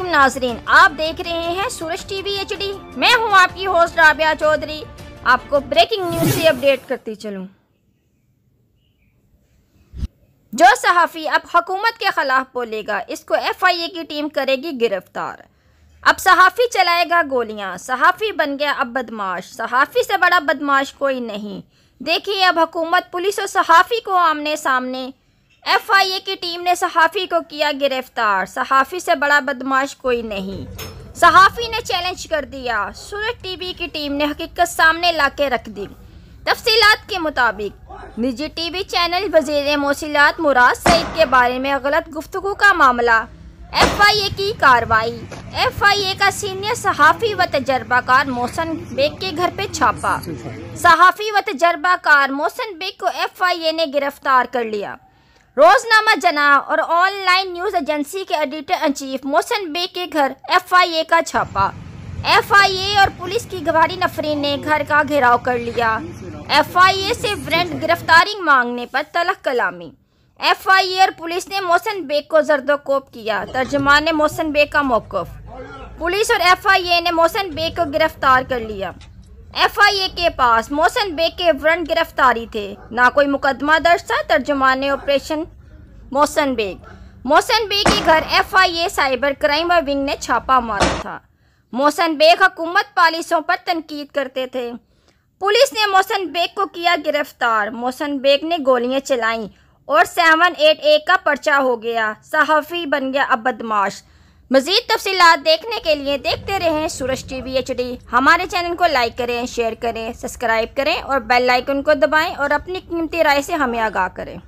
नाजरीन, आप देख रहे हैं सूरज टीवी HD। मैं हूं आपकी होस्ट राबिया चौधरी। आपको ब्रेकिंग न्यूज से अपडेट करती चलूं। जो सहाफ़ी अब हुकूमत के खिलाफ बोलेगा, इसको FIA की टीम करेगी गिरफ्तार। अब सहाफ़ी चलाएगा गोलियां, सहाफ़ी बन गया अब बदमाश। सहाफ़ी से बड़ा बदमाश कोई नहीं। देखिए अब हुकूमत, पुलिस और सहाफ़ी को आमने सामने। FIA की टीम ने सहाफ़ी को किया गिरफ्तार। सहाफ़ी से बड़ा बदमाश कोई नहीं। सहाफ़ी ने चैलेंज कर दिया। सूरज टीवी की टीम ने हकीकत सामने लाके रख दी। तफसीलात के मुताबिक निजी टीवी चैनल वज़ीर मौसिलात मुराद सईद के बारे में गलत गुफ्तगू का मामला। FIA की कार्रवाई। FIA का सीनियर सहाफ़ी व तजर्बाकार मोहसिन बेग के घर पे छापा। सहाफ़ी व तजर्बाकार मोहसिन बेग को FIA ने गिरफ्तार कर लिया। रोजनामा जना और ऑनलाइन न्यूज़ एजेंसी के editor in chief Mohsin Baig के घर FIA का छापा। FIA और पुलिस की गवाही नफरीन ने घर का घेराव कर लिया। FIA से वारंट गिरफ्तारी मांगने पर तलख कलामी। FIA और पुलिस ने मोहसिन बेग को जर्दोकोब किया। तर्जुमान मोहसिन बेग का मौक़िफ़। पुलिस और FIA ने मोहसिन बेग को गिरफ्तार कर लिया। FIA के पास मोहसिन बेग के वारंट गिरफ्तारी थे, ना कोई मुकदमा दर्ज था। तर्जुमान ऑपरेशन मोहसिन बेग के घर FIA साइबर क्राइम विंग ने छापा मारा था। मोहसिन बेग हुकूमत पॉलिसियों पर तनकीद करते थे। पुलिस ने मोहसिन बेग को किया गिरफ्तार। मोहसिन बेग ने गोलियां चलाईं और 788 का पर्चा हो गया। सहाफ़ी बन गया अब बदमाश। मज़ीद तफसीलात देखने के लिए देखते रहें सूरज टीवी HD। हमारे चैनल को लाइक करें, शेयर करें, सब्सक्राइब करें और बेल आइकन को दबाएं और अपनी कीमती राय से हमें आगाह करें।